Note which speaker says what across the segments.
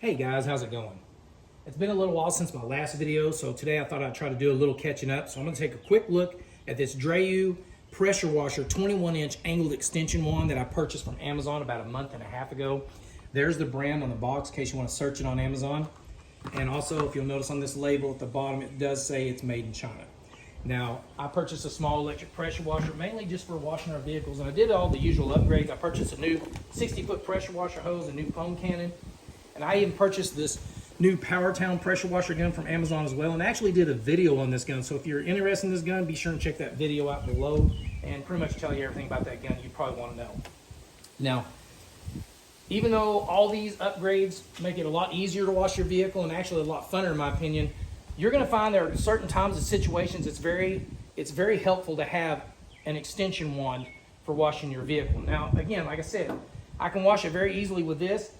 Speaker 1: Hey guys, how's it going? It's been a little while since my last video, so today I thought I'd try to do a little catching up. So I'm going to take a quick look at this DREYOO pressure washer 21-inch angled extension wand that I purchased from Amazon about a month and a half ago. There's the brand on the box in case you want to search it on Amazon. And also, if you'll notice on this label at the bottom, it does say it's made in China. Now, I purchased a small electric pressure washer mainly just for washing our vehicles, and I did all the usual upgrades. I purchased a new 60-foot pressure washer hose, a new foam cannon, and I even purchased this new PowerTown pressure washer gun from Amazon as well, and I actually did a video on this gun. So if you're interested in this gun, be sure and check that video out below and pretty much tell you everything about that gun you probably want to know. Now, even though all these upgrades make it a lot easier to wash your vehicle and actually a lot funner in my opinion, you're going to find there are certain times and situations it's very helpful to have an extension wand for washing your vehicle. Now, again, like I said, I can wash it very easily with this,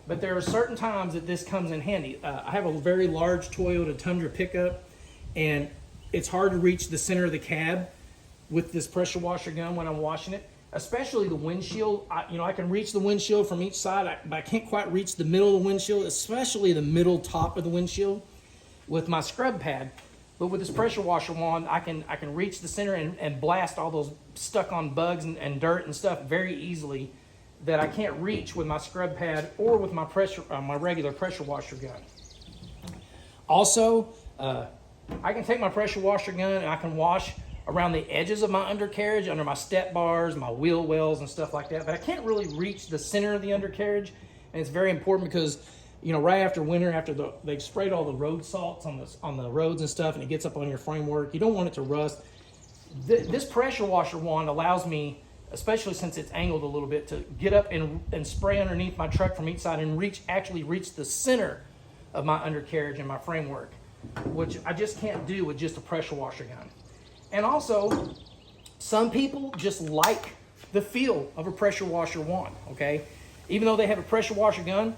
Speaker 1: but there are certain times that this comes in handy. I have a very large Toyota Tundra pickup, and it's hard to reach the center of the cab with this pressure washer gun when I'm washing it, especially the windshield. I can reach the windshield from each side, but I can't quite reach the middle of the windshield, especially the middle top of the windshield with my scrub pad. But with this pressure washer wand, I can reach the center and blast all those stuck on bugs and dirt and stuff very easily that I can't reach with my scrub pad or with my my regular pressure washer gun. Also, I can take my pressure washer gun and I can wash around the edges of my undercarriage, under my step bars, my wheel wells and stuff like that, but I can't really reach the center of the undercarriage, and it's very important because right after winter, after they've sprayed all the road salts on the roads and stuff, and it gets up on your framework, you don't want it to rust. This pressure washer wand allows me, especially since it's angled a little bit, to get up and spray underneath my truck from each side and actually reach the center of my undercarriage and my framework, which I just can't do with just a pressure washer gun. And also, some people just like the feel of a pressure washer wand, okay? Even though they have a pressure washer gun,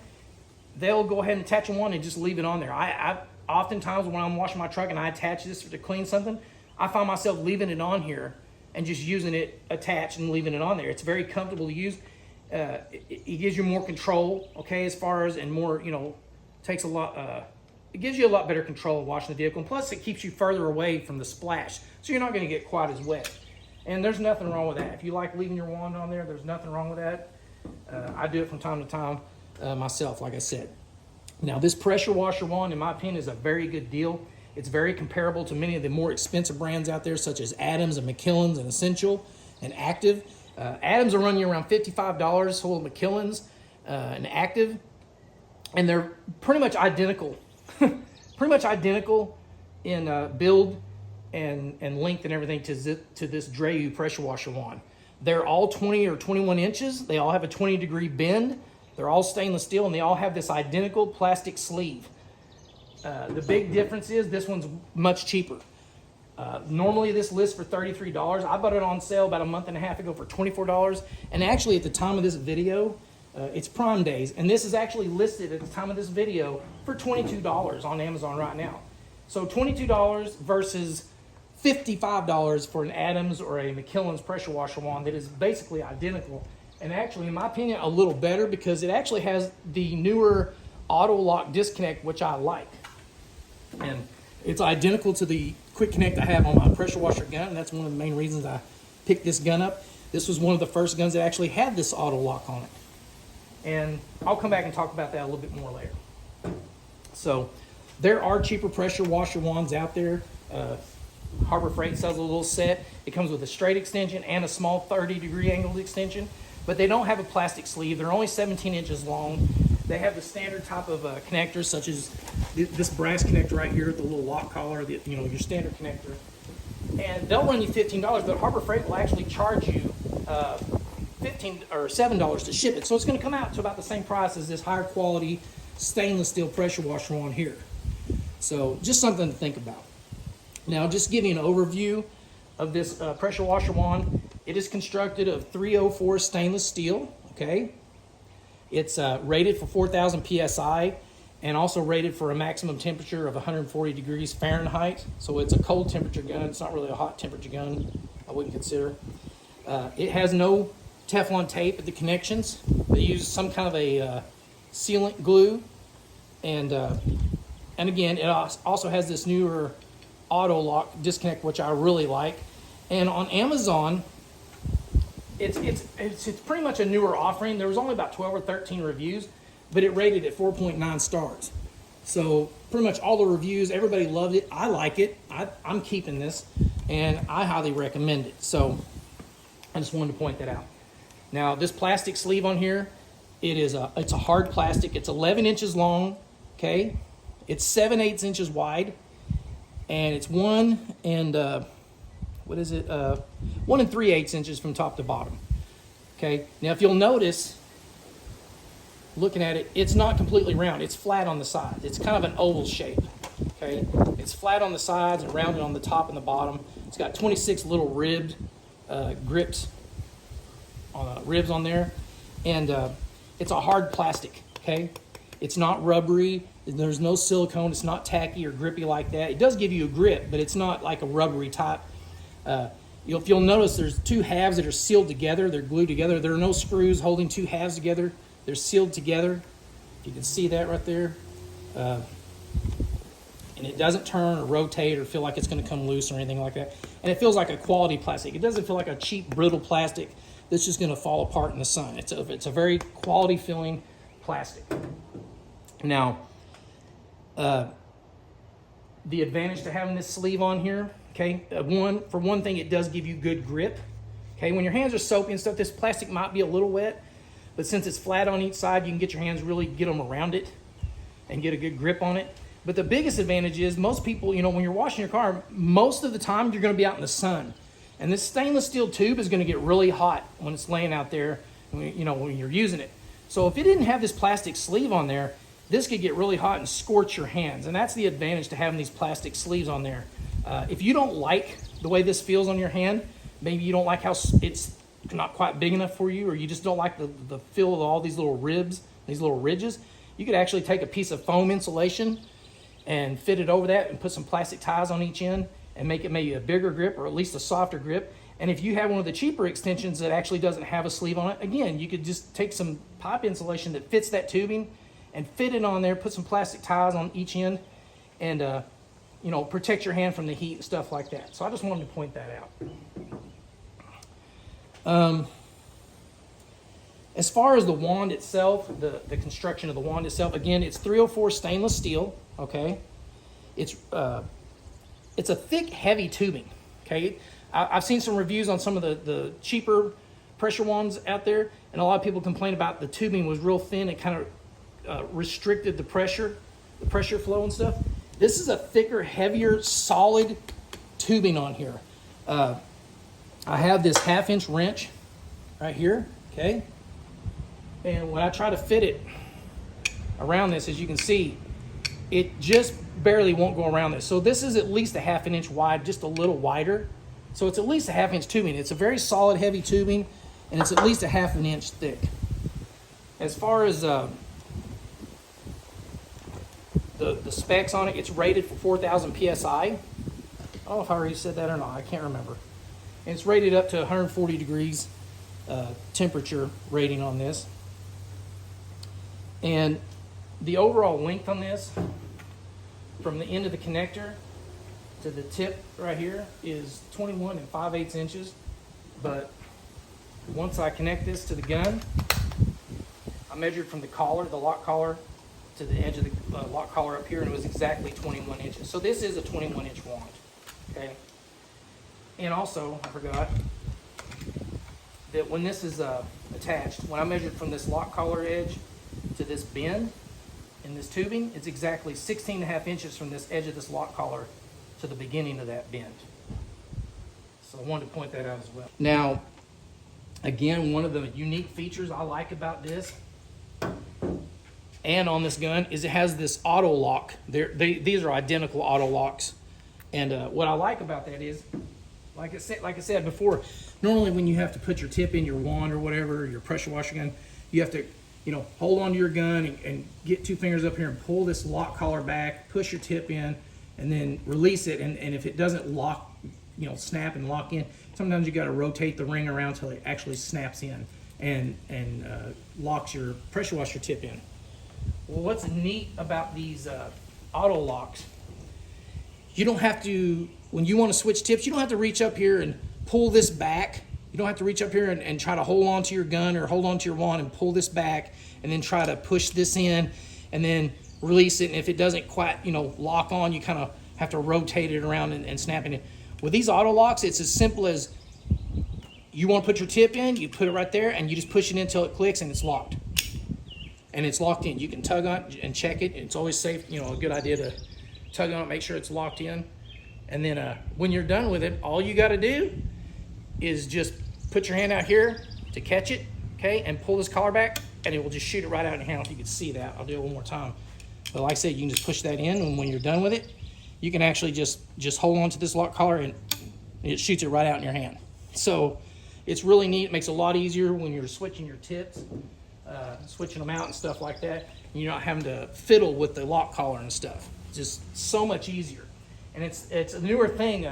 Speaker 1: they'll go ahead and attach a wand and just leave it on there. I oftentimes when I'm washing my truck and I attach this to clean something, I find myself leaving it on here and just using it attached and leaving it on there. It's very comfortable to use. It gives you more control, okay, as far as, and more, takes a lot, it gives you a lot better control of washing the vehicle. And plus, it keeps you further away from the splash, so you're not going to get quite as wet. And there's nothing wrong with that. If you like leaving your wand on there, there's nothing wrong with that. I do it from time to time myself, like I said. Now, this pressure washer wand, in my opinion, is a very good deal. It's very comparable to many of the more expensive brands out there, such as Adams and McKillen's and Essential and Active. Adams will run you around $55, so will McKillen's and Active. And they're pretty much identical. Pretty much identical in build and length and everything to this DREYOO pressure washer wand. They're all 20 or 21 inches. They all have a 20-degree bend. They're all stainless steel, and they all have this identical plastic sleeve. The big difference is this one's much cheaper. Normally this lists for $33. I bought it on sale about a month and a half ago for $24. And actually at the time of this video, it's Prime Days, and this is actually listed at the time of this video for $22 on Amazon right now. So $22 versus $55 for an Adams or a McKillen's pressure washer wand that is basically identical. And actually, in my opinion, a little better because it actually has the newer auto lock disconnect, which I like. And it's identical to the quick connect I have on my pressure washer gun, and that's one of the main reasons I picked this gun up. This was one of the first guns that actually had this auto lock on it. And I'll come back and talk about that a little bit more later. So there are cheaper pressure washer wands out there. Harbor Freight sells a little set. It comes with a straight extension and a small 30-degree angled extension, but they don't have a plastic sleeve. They're only 17 inches long. They have the standard type of connectors, such as this brass connector right here, the little lock collar, your standard connector. And they'll run you $15, but Harbor Freight will actually charge you $15 or $7 to ship it. So it's going to come out to about the same price as this higher quality stainless steel pressure washer on here. So just something to think about. Now, just giving an overview of this pressure washer wand. It is constructed of 304 stainless steel, okay? It's rated for 4,000 PSI and also rated for a maximum temperature of 140 degrees Fahrenheit. So it's a cold temperature gun. It's not really a hot temperature gun, I wouldn't consider. It has no Teflon tape at the connections. They use some kind of a sealant glue And again, it also has this newer auto lock disconnect, which I really like. And on Amazon, it's pretty much a newer offering. There was only about 12 or 13 reviews, but it rated at 4.9 stars. So pretty much all the reviews, everybody loved it. I like it. I'm keeping this, and I highly recommend it. So I just wanted to point that out. Now, this plastic sleeve on here, it's a hard plastic. It's 11 inches long, okay? It's 7/8 inches wide, and it's 1 3/8 inches from top to bottom, okay? Now, if you'll notice, looking at it, it's not completely round. It's flat on the sides. It's kind of an oval shape, okay? It's flat on the sides and rounded on the top and the bottom. It's got 26 little ribbed grips, ribs on there, and it's a hard plastic, okay? It's not rubbery. There's no silicone. It's not tacky or grippy like that. It does give you a grip, but it's not like a rubbery type. If you'll notice, there's two halves that are sealed together. They're glued together. There are no screws holding two halves together. They're sealed together. You can see that right there. And it doesn't turn or rotate or feel like it's going to come loose or anything like that. And it feels like a quality plastic. It doesn't feel like a cheap, brittle plastic that's just going to fall apart in the sun. It's a very quality feeling plastic. Now, the advantage to having this sleeve on here, okay, for one thing, it does give you good grip. Okay, when your hands are soapy and stuff, this plastic might be a little wet, but since it's flat on each side, you can get your hands get them around it and get a good grip on it. But the biggest advantage is most people, when you're washing your car, most of the time you're going to be out in the sun. And this stainless steel tube is going to get really hot when it's laying out there, when you're using it. So if it didn't have this plastic sleeve on there, this could get really hot and scorch your hands. And that's the advantage to having these plastic sleeves on there. If you don't like the way this feels on your hand, maybe you don't like how it's not quite big enough for you, or you just don't like the feel of all these little ribs, these little ridges, you could actually take a piece of foam insulation and fit it over that and put some plastic ties on each end and make it maybe a bigger grip or at least a softer grip. And if you have one of the cheaper extensions that actually doesn't have a sleeve on it, again, you could just take some pipe insulation that fits that tubing and fit it on there, put some plastic ties on each end, and protect your hand from the heat and stuff like that. So I just wanted to point that out. As far as the wand itself, the construction of the wand itself, again, it's 304 stainless steel, okay? It's a thick, heavy tubing, okay? I've seen some reviews on some of the cheaper pressure wands out there, and a lot of people complain about the tubing was real thin. It kind of restricted the pressure flow and stuff. This is a thicker, heavier, solid tubing on here. I have this 1/2-inch wrench right here, okay? And when I try to fit it around this, as you can see, it just barely won't go around this. So this is at least a 1/2 inch wide, just a little wider. So it's at least a 1/2 inch tubing. It's a very solid, heavy tubing, and it's at least a 1/2 inch thick. As far as the specs on it, it's rated for 4,000 PSI. I don't know if I already said that or not. I can't remember. And it's rated up to 140 degrees temperature rating on this. And the overall length on this, from the end of the connector to the tip right here, is 21 5/8 inches. But once I connect this to the gun, I measured from the collar, the lock collar, to the edge of the lock collar up here, and it was exactly 21 inches. So this is a 21-inch wand, okay? And also, I forgot that when this is attached, when I measured from this lock collar edge to this bend in this tubing, it's exactly 16.5 inches from this edge of this lock collar to the beginning of that bend. So I wanted to point that out as well. Now, again, one of the unique features I like about this and on this gun is it has this auto lock. These are identical auto locks. And what I like about that is, like I said before, normally when you have to put your tip in your wand or whatever, your pressure washer gun, you have to hold onto your gun and get two fingers up here and pull this lock collar back, push your tip in, and then release it. And if it doesn't lock, snap and lock in, sometimes you got to rotate the ring around until it actually snaps in and locks your pressure washer tip in. Well, what's neat about these auto locks, you don't have to, when you want to switch tips, you don't have to reach up here and pull this back. You don't have to reach up here and try to hold on to your gun or hold on to your wand and pull this back and then try to push this in and then release it. And if it doesn't quite, lock on, you kind of have to rotate it around and snap it in. With these auto locks, it's as simple as you want to put your tip in, you put it right there, and you just push it in until it clicks and it's locked. And it's locked in. You can tug on it and check it. It's always safe, a good idea to tug on it, make sure it's locked in. And then when you're done with it, all you got to do is just put your hand out here to catch it, okay, and pull this collar back, and it will just shoot it right out in your hand. If you can see that, I'll do it one more time. But like I said, you can just push that in, and when you're done with it, you can actually just hold on to this lock collar, and it shoots it right out in your hand. So it's really neat. It makes it a lot easier when you're switching your tips, switching them out and stuff like that. And you're not having to fiddle with the lock collar and stuff. It's just so much easier. And it's a newer thing.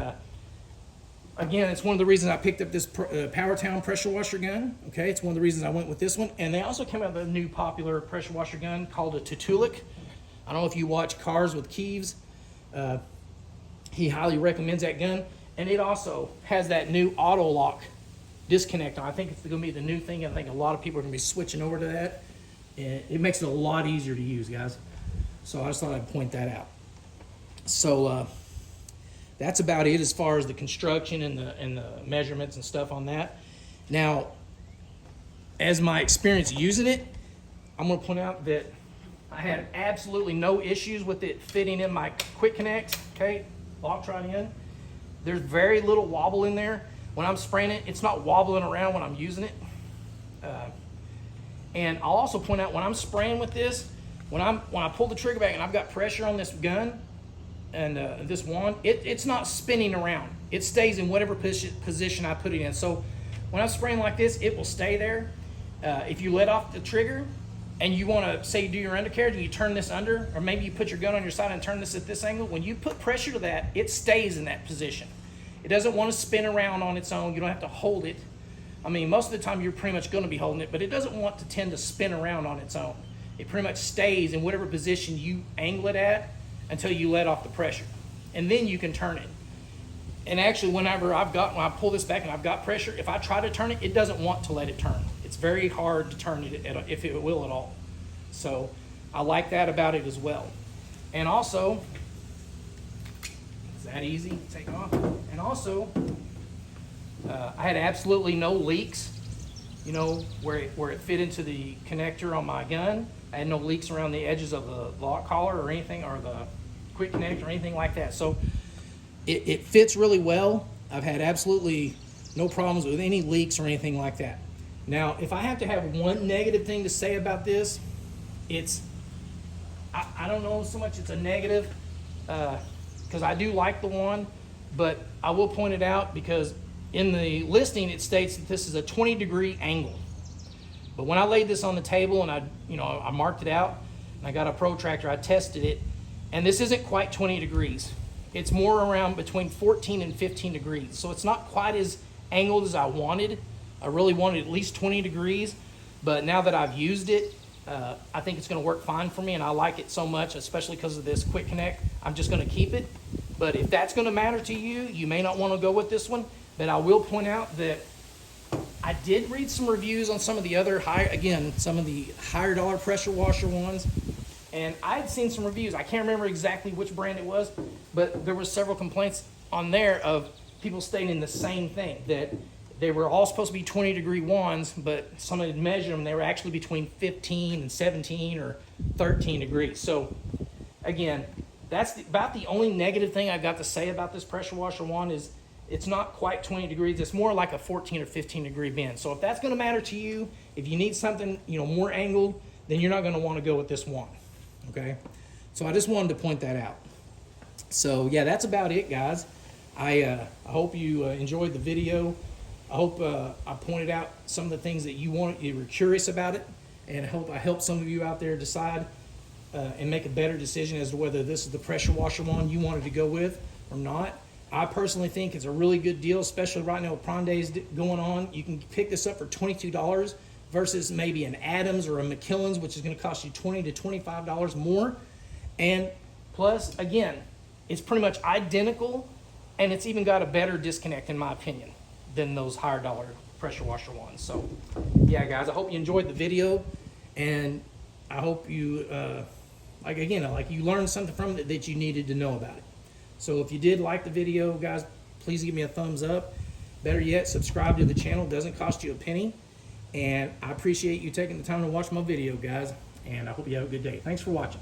Speaker 1: Again, it's one of the reasons I picked up this Powertown pressure washer gun. Okay, it's one of the reasons I went with this one. And they also came out with a new popular pressure washer gun called a Tutulik. I don't know if you watch Cars with Keeves. He highly recommends that gun. And it also has that new auto lock disconnect on. I think it's going to be the new thing. I think a lot of people are going to be switching over to that. And it makes it a lot easier to use, guys. So I just thought I'd point that out. So that's about it as far as the construction and the measurements and stuff on that. Now, as my experience using it, I'm going to point out that I had absolutely no issues with it fitting in my quick connect. Okay, locked right in. There's very little wobble in there. When I'm spraying it, it's not wobbling around when I'm using it. And I'll also point out when I'm spraying with this, when I pull the trigger back and I've got pressure on this gun and this wand, it's not spinning around. It stays in whatever position I put it in. So when I'm spraying like this, it will stay there. If you let off the trigger and you want to, say you do your undercarriage and you turn this under, or maybe you put your gun on your side and turn this at this angle, when you put pressure to that, it stays in that position. It doesn't want to spin around on its own. You don't have to hold it. I mean, most of the time you're pretty much going to be holding it, but it doesn't want to tend to spin around on its own. It pretty much stays in whatever position you angle it at until you let off the pressure. And then you can turn it. And actually, when I pull this back and I've got pressure, if I try to turn it, it doesn't want to let it turn. It's very hard to turn it if it will at all. So I like that about it as well. And also, it's that easy to take off. And also, I had absolutely no leaks, where it fit into the connector on my gun. I had no leaks around the edges of the lock collar or anything, or the quick connect or anything like that. So it fits really well. I've had absolutely no problems with any leaks or anything like that. Now, if I have to have one negative thing to say about this, I don't know so much it's a negative, because I do like the one, but I will point it out because in the listing it states that this is a 20-degree angle. But when I laid this on the table and I marked it out and I got a protractor, I tested it, and this isn't quite 20 degrees. It's more around between 14 and 15 degrees. So it's not quite as angled as I wanted. I really wanted at least 20 degrees, but now that I've used it, I think it's going to work fine for me, and I like it so much, especially because of this quick connect. I'm just going to keep it. But if that's going to matter to you, you may not want to go with this one. But I will point out that I did read some reviews on some of the other some of the higher dollar pressure washer ones, and I had seen some reviews. I can't remember exactly which brand it was, but there were several complaints on there of people stating the same thing, that they were all supposed to be 20-degree wands, but somebody had measured them, they were actually between 15 and 17 or 13 degrees. So again, that's about the only negative thing I've got to say about this pressure washer wand is it's not quite 20 degrees. It's more like a 14 or 15 degree bend. So if that's going to matter to you, if you need something more angled, then you're not going to want to go with this wand. Okay, so I just wanted to point that out. So yeah, that's about it, guys. I hope you enjoyed the video. I hope I pointed out some of the things that you were curious about it, and I hope I helped some of you out there decide and make a better decision as to whether this is the pressure washer one you wanted to go with or not. I personally think it's a really good deal, especially right now with Prime Days going on. You can pick this up for $22 versus maybe an Adams or a McKillen's, which is going to cost you $20 to $25 more. And plus, again, it's pretty much identical, and it's even got a better disconnect, in my opinion, than those higher dollar pressure washer ones. So yeah, guys, I hope you enjoyed the video, and I hope you like you learned something from it that you needed to know about it. So if you did like the video, guys, please give me a thumbs up. Better yet, subscribe to the channel. It doesn't cost you a penny, and I appreciate you taking the time to watch my video, guys, and I hope you have a good day. Thanks for watching.